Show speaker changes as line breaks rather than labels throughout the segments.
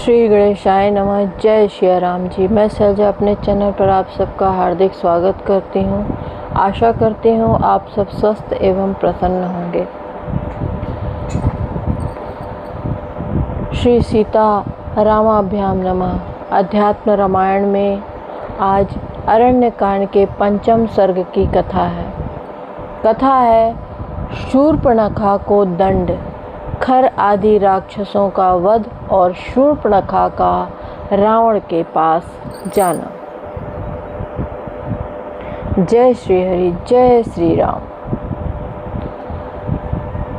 श्री गणेशाय नमः। जय श्री राम जी। मैं सैलजा अपने चैनल पर आप सबका हार्दिक स्वागत करती हूँ। आशा करती हूँ आप सब स्वस्थ एवं प्रसन्न होंगे। श्री सीता रामाभ्याम नमः। अध्यात्म रामायण में आज अरण्यकांड के 5वें सर्ग की कथा है। कथा है शूर्पणखा को दंड, खर आदि राक्षसों का वध और शूर्पणखा का रावण के पास जाना। जय श्री हरि, जय श्री राम।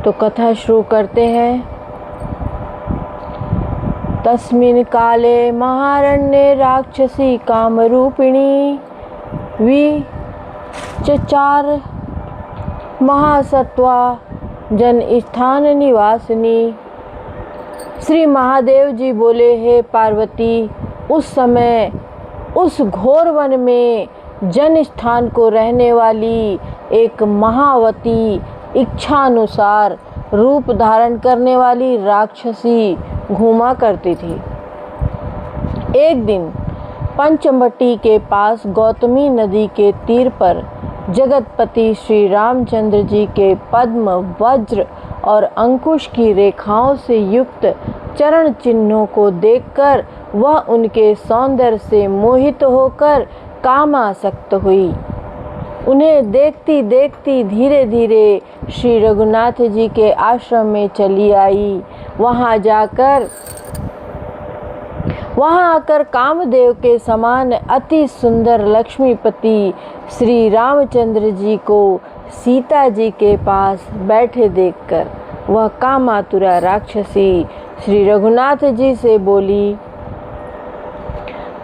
तो कथा शुरू करते हैं। तस्मिन् काले महारण्ये राक्षसी कामरूपिणी विचचार महासत्वा जन स्थान निवासिनी। श्री महादेव जी बोले, हे पार्वती, उस समय उस घोर वन में जन स्थान को रहने वाली एक महावती इच्छानुसार रूप धारण करने वाली राक्षसी घूमा करती थी। एक दिन पंचवटी के पास गौतमी नदी के तीर पर जगतपति श्री रामचंद्र जी के पद्म, वज्र और अंकुश की रेखाओं से युक्त चरण चिन्हों को देखकर वह उनके सौंदर्य से मोहित होकर कामासक्त हुई। उन्हें देखती देखती धीरे धीरे श्री रघुनाथ जी के आश्रम में चली आई। वहाँ आकर कामदेव के समान अति सुंदर लक्ष्मीपति श्री रामचंद्र जी को सीता जी के पास बैठे देखकर वह कामातुरा राक्षसी श्री रघुनाथ जी से बोली,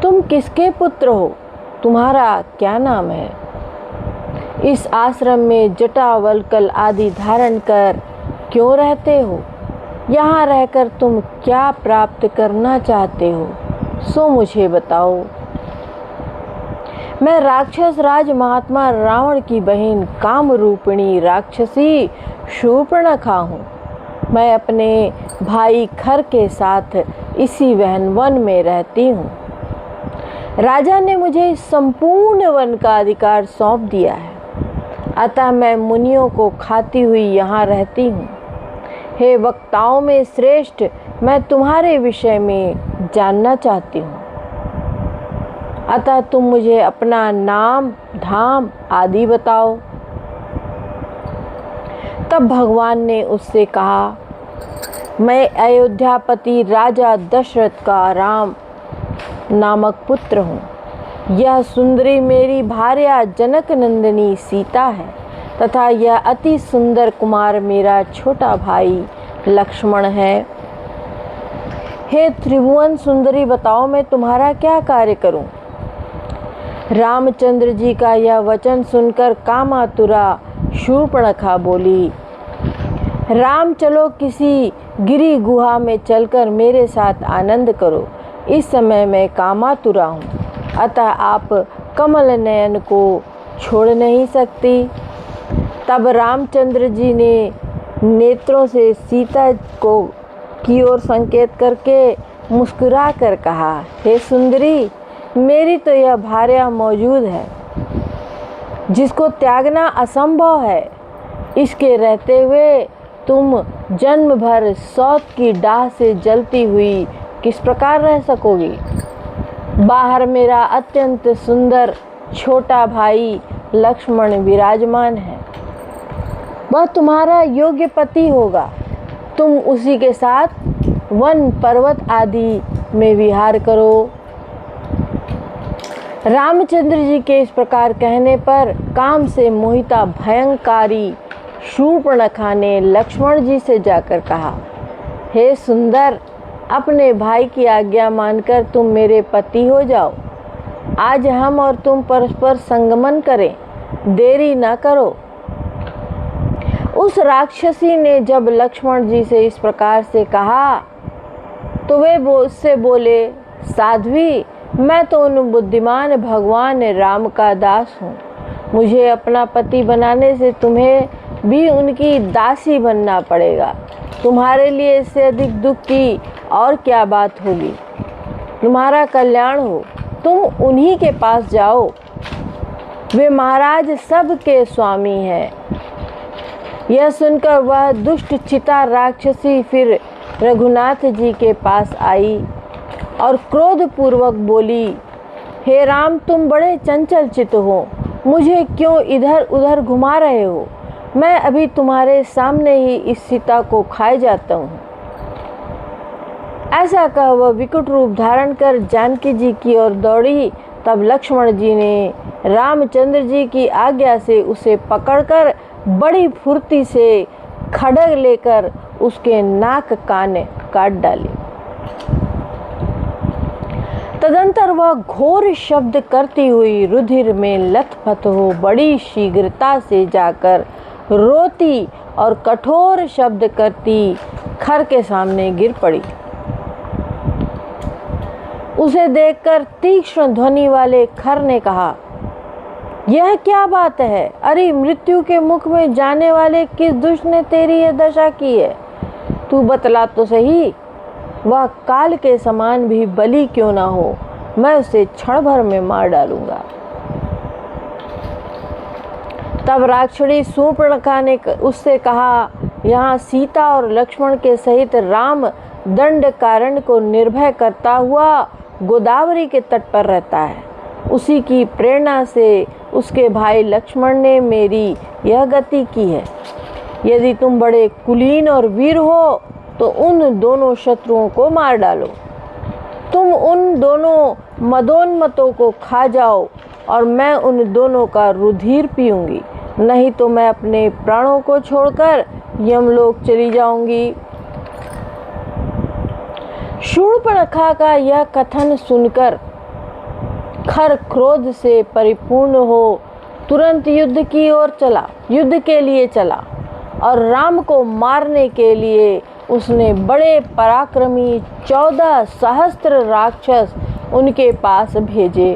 तुम किसके पुत्र हो? तुम्हारा क्या नाम है? इस आश्रम में जटा वल्कल आदि धारण कर क्यों रहते हो? यहाँ रहकर तुम क्या प्राप्त करना चाहते हो, सो मुझे बताओ। मैं राक्षस राज महात्मा रावण की बहन कामरूपिणी राक्षसी शूर्पणखा हूँ। मैं अपने भाई खर के साथ इसी वन में रहती हूँ। राजा ने मुझे संपूर्ण वन का अधिकार सौंप दिया है, अतः मैं मुनियों को खाती हुई यहाँ रहती हूँ। हे वक्ताओं में श्रेष्ठ, मैं तुम्हारे विषय में जानना चाहती हूँ, अतः तुम मुझे अपना नाम, धाम आदि बताओ। तब भगवान ने उससे कहा, मैं अयोध्यापति राजा दशरथ का राम नामक पुत्र हूँ। यह सुंदरी मेरी भार्या जनक नंदिनी सीता है तथा यह अति सुंदर कुमार मेरा छोटा भाई लक्ष्मण है। हे त्रिभुवन सुंदरी, बताओ मैं तुम्हारा क्या कार्य करूं? रामचंद्र जी का यह वचन सुनकर कामातुरा शूर्पणखा बोली, राम चलो, किसी गिरी गुहा में चलकर मेरे साथ आनंद करो। इस समय मैं कामातुरा हूँ, अतः आप कमल नयन को छोड़ नहीं सकती। तब रामचंद्र जी ने नेत्रों से सीता को की ओर संकेत करके मुस्कुरा कर कहा, हे सुंदरी, मेरी तो यह भार्या मौजूद है जिसको त्यागना असंभव है। इसके रहते हुए तुम जन्म भर सौत की डाह से जलती हुई किस प्रकार रह सकोगी? बाहर मेरा अत्यंत सुंदर छोटा भाई लक्ष्मण विराजमान है, वह तुम्हारा योग्य पति होगा। तुम उसी के साथ वन पर्वत आदि में विहार करो। रामचंद्र जी के इस प्रकार कहने पर काम से मोहिता भयंकारी शूर्पणखा ने लक्ष्मण जी से जाकर कहा, हे सुंदर, अपने भाई की आज्ञा मानकर तुम मेरे पति हो जाओ। आज हम और तुम परस्पर संगमन करें, देरी न करो। उस राक्षसी ने जब लक्ष्मण जी से इस प्रकार से कहा तो वे उससे बोले, साध्वी, मैं तो उन बुद्धिमान भगवान राम का दास हूँ। मुझे अपना पति बनाने से तुम्हें भी उनकी दासी बनना पड़ेगा। तुम्हारे लिए इससे अधिक दुख की और क्या बात होगी, तुम्हारा कल्याण हो, तुम उन्हीं के पास जाओ, वे महाराज सबके स्वामी हैं। यह सुनकर वह दुष्ट चिता राक्षसी फिर रघुनाथ जी के पास आई और क्रोधपूर्वक बोली, हे राम, तुम बड़े चंचल चित्त हो, मुझे क्यों इधर उधर घुमा रहे हो? मैं अभी तुम्हारे सामने ही इस सीता को खाए जाता हूँ। ऐसा कह वह विकट रूप धारण कर जानकी जी की ओर दौड़ी। तब लक्ष्मण जी ने रामचंद्र जी की आज्ञा से उसे पकड़कर बड़ी फुर्ती से खड्ग लेकर उसके नाक कान काट डाले। तदंतर वह घोर शब्द करती हुई रुधिर में लथपथ हो बड़ी शीघ्रता से जाकर रोती और कठोर शब्द करती खर के सामने गिर पड़ी। उसे देखकर तीक्ष्ण ध्वनि वाले खर ने कहा, यह क्या बात है? अरे मृत्यु के मुख में जाने वाले किस दुष्ट ने तेरी यह दशा की है? तू बतला तो सही, वह काल के समान भी बलि क्यों ना हो, मैं उसे क्षण भर में मार डालूंगा। तब राक्षसी शूर्पणखा ने उससे कहा, यहाँ सीता और लक्ष्मण के सहित राम दंडकारण्य को निर्भय करता हुआ गोदावरी के तट पर रहता है। उसी की प्रेरणा से उसके भाई लक्ष्मण ने मेरी यह गति की है। यदि तुम बड़े कुलीन और वीर हो तो उन दोनों शत्रुओं को मार डालो। तुम उन दोनों मदोन्मतों को खा जाओ और मैं उन दोनों का रुधिर पीऊंगी, नहीं तो मैं अपने प्राणों को छोड़कर यमलोक चली जाऊंगी। शूर्पणखा का यह कथन सुनकर खर क्रोध से परिपूर्ण हो तुरंत युद्ध के लिए चला और राम को मारने के लिए उसने बड़े पराक्रमी 14 सहस्त्र राक्षस उनके पास भेजे।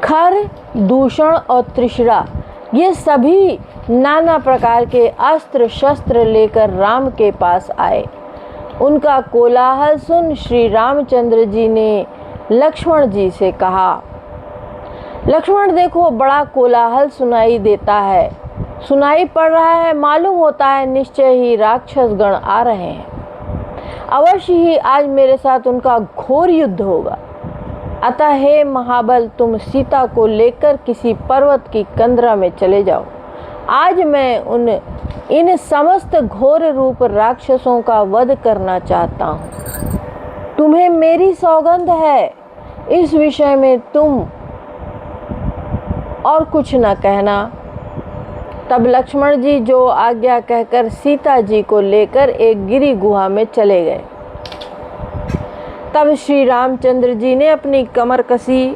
खर, दूषण और त्रिशरा ये सभी नाना प्रकार के अस्त्र शस्त्र लेकर राम के पास आए। उनका कोलाहल सुन श्री रामचंद्र जी ने लक्ष्मण जी से कहा, लक्ष्मण देखो, बड़ा कोलाहल सुनाई देता है, सुनाई पड़ रहा है, मालूम होता है निश्चय ही राक्षस गण आ रहे हैं। अवश्य ही आज मेरे साथ उनका घोर युद्ध होगा। अतः हे महाबल, तुम सीता को लेकर किसी पर्वत की कंदरा में चले जाओ। आज मैं इन समस्त घोर रूप राक्षसों का वध करना चाहता हूँ। तुम्हें मेरी सौगंध है, इस विषय में तुम और कुछ न कहना। तब लक्ष्मण जी जो आज्ञा कहकर सीता जी को लेकर एक गिरी गुहा में चले गए। तब श्री रामचंद्र जी ने अपनी कमर कसी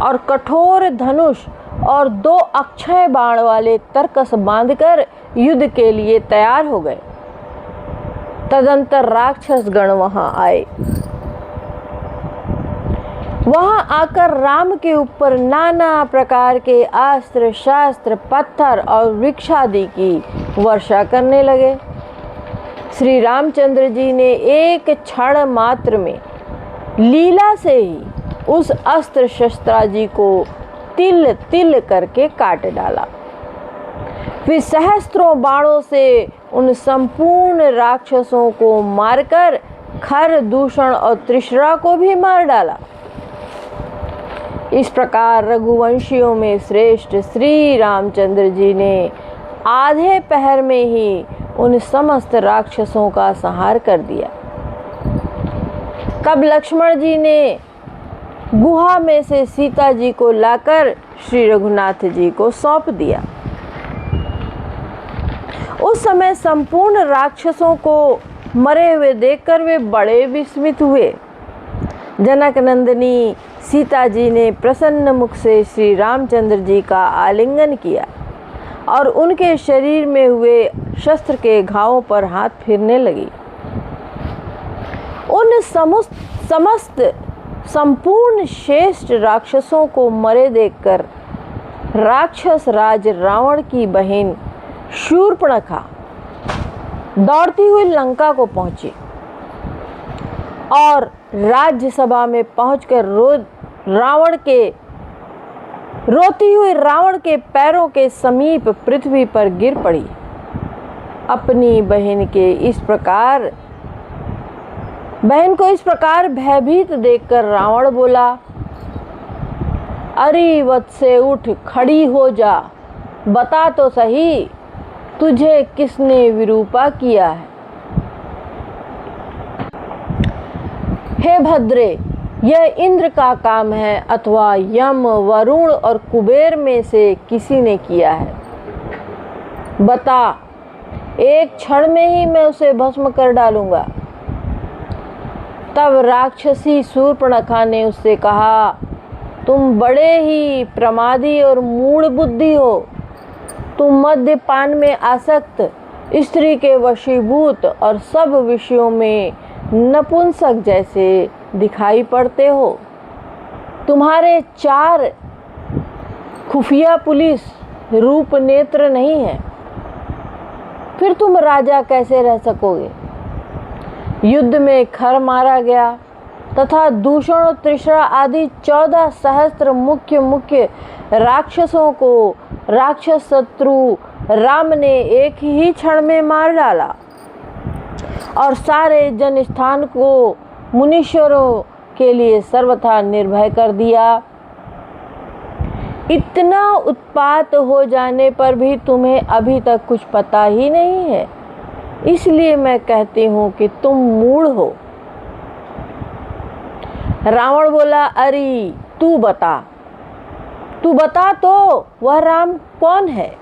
और कठोर धनुष और 2 अक्षय बाण वाले तरकस बांधकर युद्ध के लिए तैयार हो गए। तदंतर राक्षस गण वहां आए। वहां आकर राम के ऊपर नाना प्रकार के अस्त्र शास्त्र, पत्थर और वृक्षादि की वर्षा करने लगे। श्री रामचंद्र जी ने एक क्षण मात्र में लीला से ही उस अस्त्र शस्त्रादि को तिल तिल करके काट डाला। फिर सहस्त्रों बाणों से उन संपूर्ण राक्षसों को मारकर खर, दूषण और त्रिशरा को भी मार डाला। इस प्रकार रघुवंशियों में श्रेष्ठ श्री रामचंद्र जी ने आधे पहर में ही उन समस्त राक्षसों का संहार कर दिया। तब लक्ष्मण जी ने गुहा में से सीता जी को लाकर श्री रघुनाथ जी को सौंप दिया। उस समय संपूर्ण राक्षसों को मरे हुए देखकर वे बड़े विस्मित हुए। जनक नंदिनी सीता जी ने प्रसन्न मुख से श्री रामचंद्र जी का आलिंगन किया और उनके शरीर में हुए शस्त्र के घावों पर हाथ फेरने लगी। उन समस्त संपूर्ण श्रेष्ठ राक्षसों को मरे देखकर राक्षस राज रावण की बहन शूर्पणखा दौड़ती हुई लंका को पहुंची और राज्यसभा में पहुंचकर रोती हुई रावण के पैरों के समीप पृथ्वी पर गिर पड़ी। अपनी बहन को इस प्रकार भयभीत देखकर रावण बोला, अरे वत्से, उठ खड़ी हो जा, बता तो सही तुझे किसने विरूपा किया है। हे भद्रे, यह इंद्र का काम है अथवा यम, वरुण और कुबेर में से किसी ने किया है। बता, एक क्षण में ही मैं उसे भस्म कर डालूंगा। तब राक्षसी शूर्पणखा ने उससे कहा, तुम बड़े ही प्रमादी और मूढ़ बुद्धि हो। तुम मद्यपान में आसक्त, स्त्री के वशीभूत और सब विषयों में नपुंसक जैसे दिखाई पड़ते हो। तुम्हारे 4 खुफिया पुलिस रूप नेत्र नहीं है, फिर तुम राजा कैसे रह सकोगे। युद्ध में खर मारा गया तथा दूषण और तृष्णा आदि 14 सहस्त्र मुख्य राक्षसों को राक्षस शत्रु राम ने एक ही क्षण में मार डाला और सारे जनस्थान को मुनीश्वरों के लिए सर्वथा निर्भय कर दिया। इतना उत्पात हो जाने पर भी तुम्हें अभी तक कुछ पता ही नहीं है, इसलिए मैं कहती हूँ कि तुम मूढ़ हो। रावण बोला, अरे तू बता तो वह राम कौन है,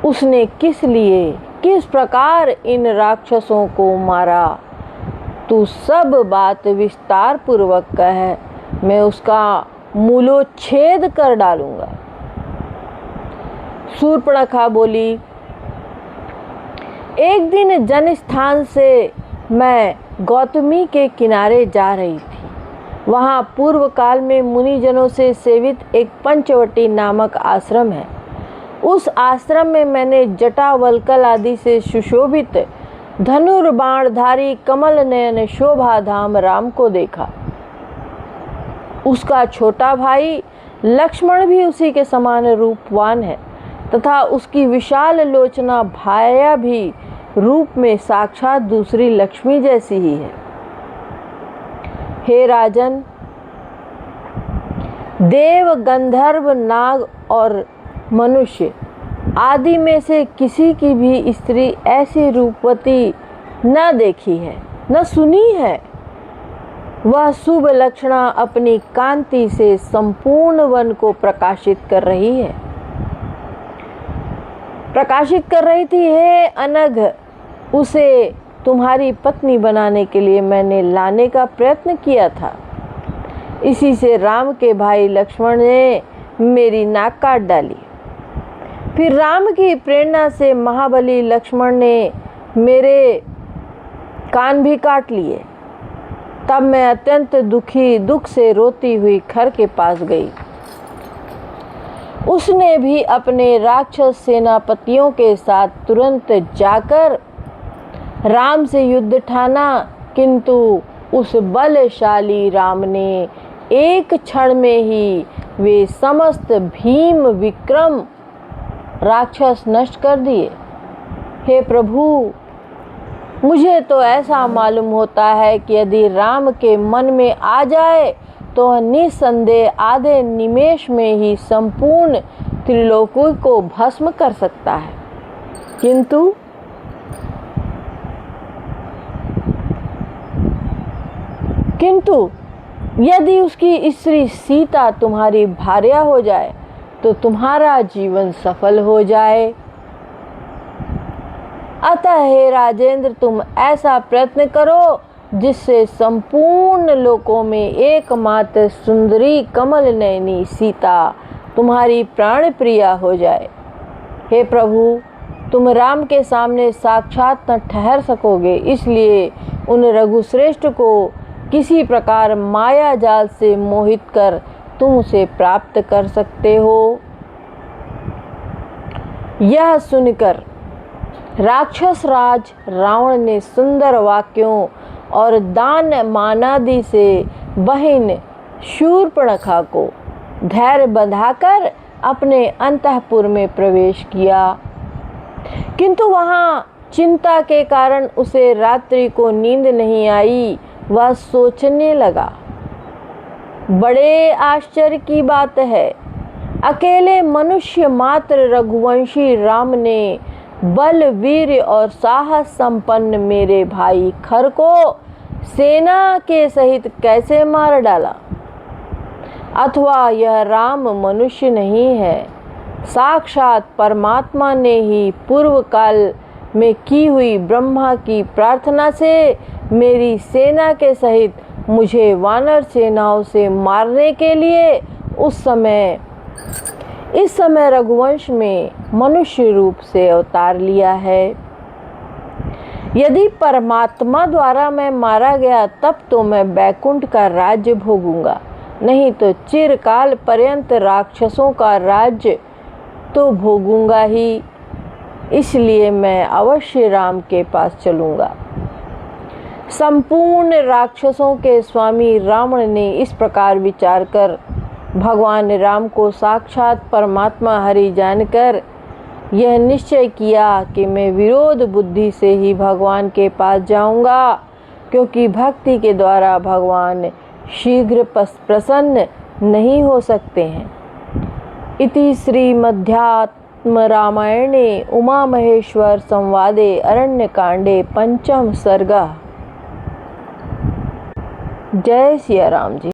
उसने किस प्रकार इन राक्षसों को मारा। तू सब बात विस्तार पूर्वक कह, मैं उसका मूलोच्छेद कर डालूंगा। शूर्पणखा बोली, एक दिन जनस्थान से मैं गौतमी के किनारे जा रही थी। वहाँ पूर्व काल में मुनिजनों से सेवित एक पंचवटी नामक आश्रम है। उस आश्रम में मैंने जटावल्कल आदि से सुशोभित धनुर्बाणधारी कमल नयन शोभाधाम राम को देखा। उसका छोटा भाई लक्ष्मण भी उसी के समान रूपवान है तथा उसकी विशाल लोचना भाया भी रूप में साक्षात दूसरी लक्ष्मी जैसी ही है। हे राजन, देव, गंधर्व, नाग और मनुष्य आदि में से किसी की भी स्त्री ऐसी रूपवती न देखी है न सुनी है। वह शुभ लक्षणा अपनी कांति से संपूर्ण वन को प्रकाशित कर रही थी। हे अनघ, उसे तुम्हारी पत्नी बनाने के लिए मैंने लाने का प्रयत्न किया था। इसी से राम के भाई लक्ष्मण ने मेरी नाक काट डाली। फिर राम की प्रेरणा से महाबली लक्ष्मण ने मेरे कान भी काट लिए। तब मैं अत्यंत दुख से रोती हुई खर के पास गई। उसने भी अपने राक्षस सेनापतियों के साथ तुरंत जाकर राम से युद्ध ठाना, किंतु उस बलशाली राम ने एक क्षण में ही वे समस्त भीम विक्रम राक्षस नष्ट कर दिए। हे प्रभु, मुझे तो ऐसा मालूम होता है कि यदि राम के मन में आ जाए तो निसंदेह आधे निमेष में ही संपूर्ण त्रिलोकी को भस्म कर सकता है, किंतु यदि उसकी स्त्री सीता तुम्हारी भार्या हो जाए तो तुम्हारा जीवन सफल हो जाए। अतः हे राजेंद्र, तुम ऐसा प्रयत्न करो जिससे संपूर्ण लोकों में एकमात्र सुंदरी कमल नयनी सीता तुम्हारी प्राण प्रिया हो जाए। हे प्रभु, तुम राम के सामने साक्षात न ठहर सकोगे, इसलिए उन रघुश्रेष्ठ को किसी प्रकार माया जाल से मोहित कर तुम उसे प्राप्त कर सकते हो। यह सुनकर राक्षस राज रावण ने सुंदर वाक्यों और दान मानादि से बहिन शूर्पणखा को धैर्य बंधाकर अपने अंतःपुर में प्रवेश किया। किंतु वहां चिंता के कारण उसे रात्रि को नींद नहीं आई। वह सोचने लगा, बड़े आश्चर्य की बात है, अकेले मनुष्य मात्र रघुवंशी राम ने बल वीर और साहस संपन्न मेरे भाई खर को सेना के सहित कैसे मार डाला। अथवा यह राम मनुष्य नहीं है, साक्षात परमात्मा ने ही पूर्व काल में की हुई ब्रह्मा की प्रार्थना से मेरी सेना के सहित मुझे वानर सेनाओं से मारने के लिए इस समय रघुवंश में मनुष्य रूप से अवतार लिया है। यदि परमात्मा द्वारा मैं मारा गया तब तो मैं बैकुंठ का राज्य भोगूंगा, नहीं तो चिरकाल पर्यंत राक्षसों का राज्य तो भोगूंगा ही। इसलिए मैं अवश्य राम के पास चलूंगा। संपूर्ण राक्षसों के स्वामी रावण ने इस प्रकार विचार कर भगवान राम को साक्षात परमात्मा हरि जानकर यह निश्चय किया कि मैं विरोध बुद्धि से ही भगवान के पास जाऊंगा, क्योंकि भक्ति के द्वारा भगवान शीघ्र प्रसन्न नहीं हो सकते हैं। इति श्रीमद्ध्यात्म रामायणे उमा महेश्वर संवादे अरण्यकांडे पंचम सर्गः। जय सिया राम जी।